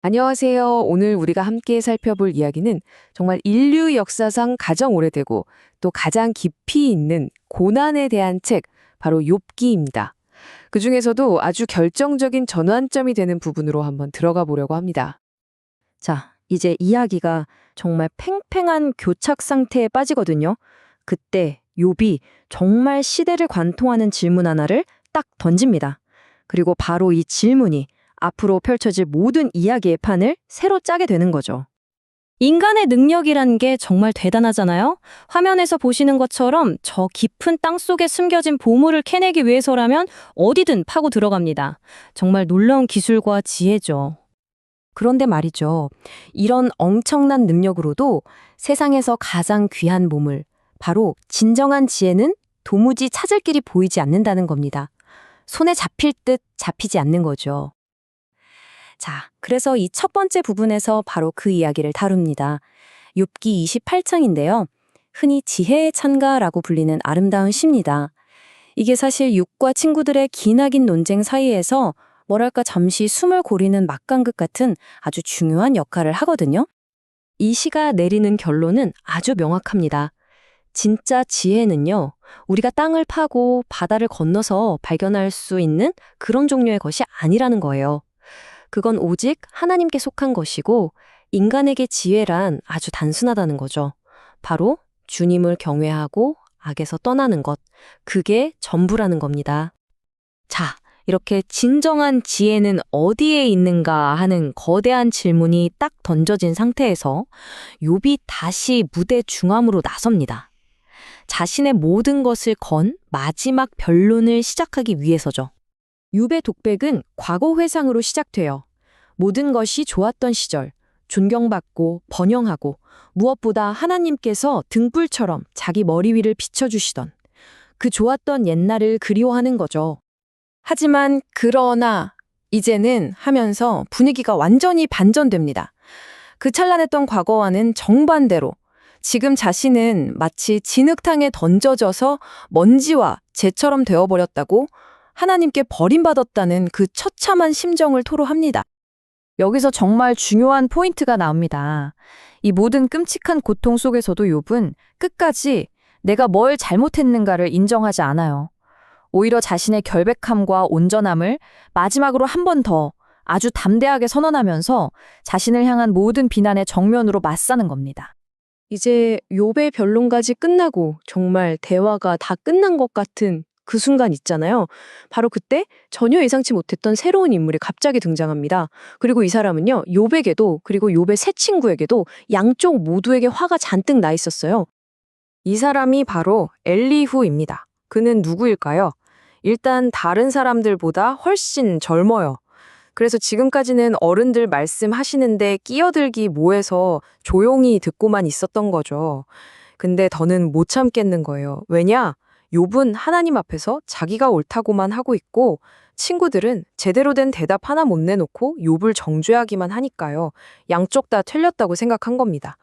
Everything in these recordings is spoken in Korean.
안녕하세요. 오늘 우리가 함께 살펴볼 이야기는 정말 인류 역사상 가장 오래되고 또 가장 깊이 있는 고난에 대한 책, 바로 욥기입니다. 그중에서도 아주 결정적인 전환점이 되는 부분으로 한번 들어가 보려고 합니다. 자, 이제 이야기가 정말 팽팽한 교착 상태에 빠지거든요. 그때 욥이 정말 시대를 관통하는 질문 하나를 딱 던집니다. 그리고 바로 이 질문이 앞으로 펼쳐질 모든 이야기의 판을 새로 짜게 되는 거죠. 인간의 능력이란 게 정말 대단하잖아요? 화면에서 보시는 것처럼 저 깊은 땅 속에 숨겨진 보물을 캐내기 위해서라면 어디든 파고 들어갑니다. 정말 놀라운 기술과 지혜죠. 그런데 말이죠. 이런 엄청난 능력으로도 세상에서 가장 귀한 보물, 바로 진정한 지혜는 도무지 찾을 길이 보이지 않는다는 겁니다. 손에 잡힐 듯 잡히지 않는 거죠. 자, 그래서 이 첫 번째 부분에서 바로 그 이야기를 다룹니다. 욥기 28장인데요. 흔히 지혜의 찬가라고 불리는 아름다운 시입니다. 이게 사실 욥과 친구들의 기나긴 논쟁 사이에서 뭐랄까 잠시 숨을 고르는 막간극 같은 아주 중요한 역할을 하거든요. 이 시가 내리는 결론은 아주 명확합니다. 진짜 지혜는요, 우리가 땅을 파고 바다를 건너서 발견할 수 있는 그런 종류의 것이 아니라는 거예요. 그건 오직 하나님께 속한 것이고 인간에게 지혜란 아주 단순하다는 거죠. 바로 주님을 경외하고 악에서 떠나는 것, 그게 전부라는 겁니다. 자, 이렇게 진정한 지혜는 어디에 있는가 하는 거대한 질문이 딱 던져진 상태에서 욥이 다시 무대 중앙으로 나섭니다. 자신의 모든 것을 건 마지막 변론을 시작하기 위해서죠. 욥의 독백은 과거 회상으로 시작돼요. 모든 것이 좋았던 시절, 존경받고 번영하고 무엇보다 하나님께서 등불처럼 자기 머리 위를 비춰주시던 그 좋았던 옛날을 그리워하는 거죠. 하지만 그러나 이제는 하면서 분위기가 완전히 반전됩니다. 그 찬란했던 과거와는 정반대로 지금 자신은 마치 진흙탕에 던져져서 먼지와 재처럼 되어버렸다고 하나님께 버림받았다는 그 처참한 심정을 토로합니다. 여기서 정말 중요한 포인트가 나옵니다. 이 모든 끔찍한 고통 속에서도 욥은 끝까지 내가 뭘 잘못했는가를 인정하지 않아요. 오히려 자신의 결백함과 온전함을 마지막으로 한 번 더 아주 담대하게 선언하면서 자신을 향한 모든 비난의 정면으로 맞서는 겁니다. 이제 욥의 변론까지 끝나고 정말 대화가 다 끝난 것 같은 그 순간 있잖아요. 바로 그때 전혀 예상치 못했던 새로운 인물이 갑자기 등장합니다. 그리고 이 사람은요, 욥에게도 그리고 욥의 새 친구에게도 양쪽 모두에게 화가 잔뜩 나 있었어요. 이 사람이 바로 엘리후입니다. 그는 누구일까요? 일단 다른 사람들보다 훨씬 젊어요. 그래서 지금까지는 어른들 말씀하시는데 끼어들기 뭐해서 조용히 듣고만 있었던 거죠. 근데 더는 못 참겠는 거예요. 왜냐? 욥은 하나님 앞에서 자기가 옳다고만 하고 있고 친구들은 제대로 된 대답 하나 못 내놓고 욥을 정죄하기만 하니까요. 양쪽 다 틀렸다고 생각한 겁니다.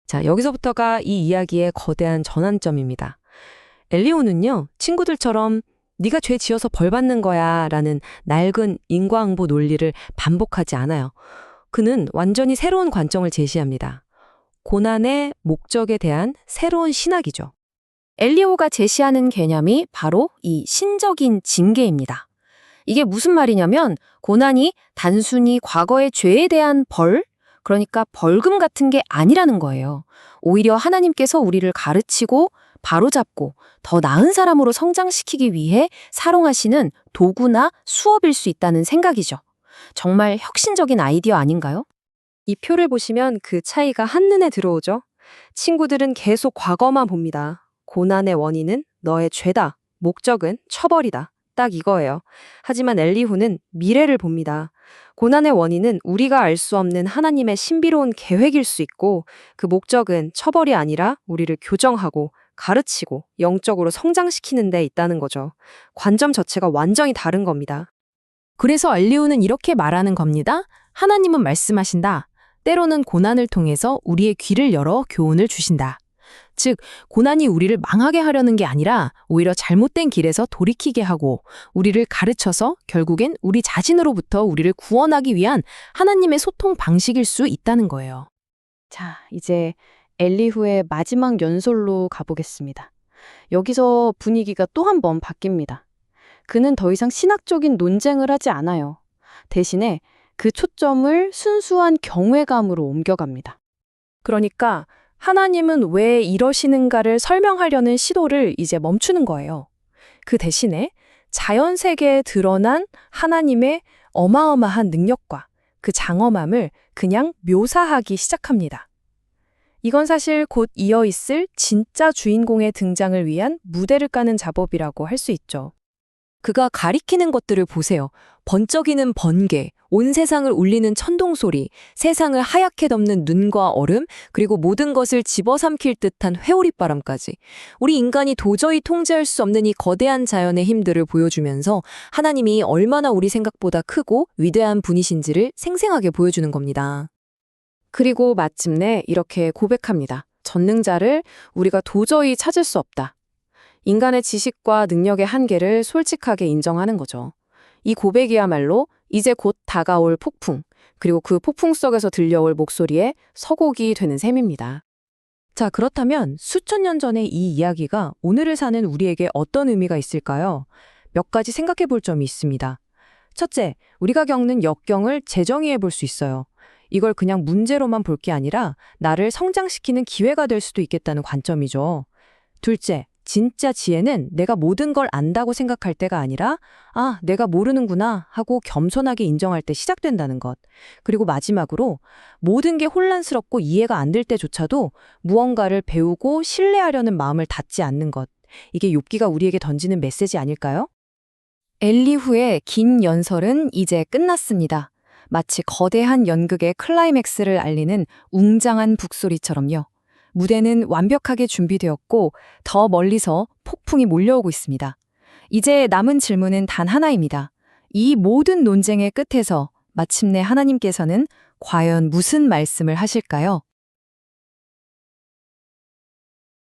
자, 여기서부터가 이 이야기의 거대한 전환점입니다. 엘리후는요, 친구들처럼 네가 죄 지어서 벌 받는 거야 라는 낡은 인과응보 논리를 반복하지 않아요. 그는 완전히 새로운 관점을 제시합니다. 고난의 목적에 대한 새로운 신학이죠. 엘리후가 제시하는 개념이 바로 이 신적인 징계입니다. 이게 무슨 말이냐면 고난이 단순히 과거의 죄에 대한 벌, 그러니까 벌금 같은 게 아니라는 거예요. 오히려 하나님께서 우리를 가르치고 바로잡고 더 나은 사람으로 성장시키기 위해 사용하시는 도구나 수업일 수 있다는 생각이죠. 정말 혁신적인 아이디어 아닌가요? 이 표를 보시면 그 차이가 한눈에 들어오죠. 친구들은 계속 과거만 봅니다. 고난의 원인은 너의 죄다. 목적은 처벌이다. 딱 이거예요. 하지만 엘리후는 미래를 봅니다. 고난의 원인은 우리가 알 수 없는 하나님의 신비로운 계획일 수 있고 그 목적은 처벌이 아니라 우리를 교정하고 가르치고 영적으로 성장시키는 데 있다는 거죠. 관점 자체가 완전히 다른 겁니다. 그래서 엘리후는 이렇게 말하는 겁니다. 하나님은 말씀하신다. 때로는 고난을 통해서 우리의 귀를 열어 교훈을 주신다. 즉, 고난이 우리를 망하게 하려는 게 아니라 오히려 잘못된 길에서 돌이키게 하고 우리를 가르쳐서 결국엔 우리 자신으로부터 우리를 구원하기 위한 하나님의 소통 방식일 수 있다는 거예요. 자, 이제 엘리후의 마지막 연설로 가보겠습니다. 여기서 분위기가 또 한 번 바뀝니다. 그는 더 이상 신학적인 논쟁을 하지 않아요. 대신에 그 초점을 순수한 경외감으로 옮겨갑니다. 그러니까 하나님은 왜 이러시는가를 설명하려는 시도를 이제 멈추는 거예요. 그 대신에 자연 세계에 드러난 하나님의 어마어마한 능력과 그 장엄함을 그냥 묘사하기 시작합니다. 이건 사실 곧 이어 있을 진짜 주인공의 등장을 위한 무대를 까는 작업이라고 할 수 있죠. 그가 가리키는 것들을 보세요. 번쩍이는 번개, 온 세상을 울리는 천둥소리, 세상을 하얗게 덮는 눈과 얼음, 그리고 모든 것을 집어삼킬 듯한 회오리바람까지. 우리 인간이 도저히 통제할 수 없는 이 거대한 자연의 힘들을 보여주면서 하나님이 얼마나 우리 생각보다 크고 위대한 분이신지를 생생하게 보여주는 겁니다. 그리고 마침내 이렇게 고백합니다. 전능자를 우리가 도저히 찾을 수 없다. 인간의 지식과 능력의 한계를 솔직하게 인정하는 거죠. 이 고백이야말로 이제 곧 다가올 폭풍, 그리고 그 폭풍 속에서 들려올 목소리에 서곡이 되는 셈입니다. 자, 그렇다면 수천 년 전의 이 이야기가 오늘을 사는 우리에게 어떤 의미가 있을까요? 몇 가지 생각해 볼 점이 있습니다. 첫째, 우리가 겪는 역경을 재정의해 볼 수 있어요. 이걸 그냥 문제로만 볼 게 아니라 나를 성장시키는 기회가 될 수도 있겠다는 관점이죠. 둘째, 진짜 지혜는 내가 모든 걸 안다고 생각할 때가 아니라 아, 내가 모르는구나 하고 겸손하게 인정할 때 시작된다는 것. 그리고 마지막으로 모든 게 혼란스럽고 이해가 안 될 때조차도 무언가를 배우고 신뢰하려는 마음을 닫지 않는 것. 이게 욥기가 우리에게 던지는 메시지 아닐까요? 엘리후의 긴 연설은 이제 끝났습니다. 마치 거대한 연극의 클라이맥스를 알리는 웅장한 북소리처럼요. 무대는 완벽하게 준비되었고 더 멀리서 폭풍이 몰려오고 있습니다. 이제 남은 질문은 단 하나입니다. 이 모든 논쟁의 끝에서 마침내 하나님께서는 과연 무슨 말씀을 하실까요?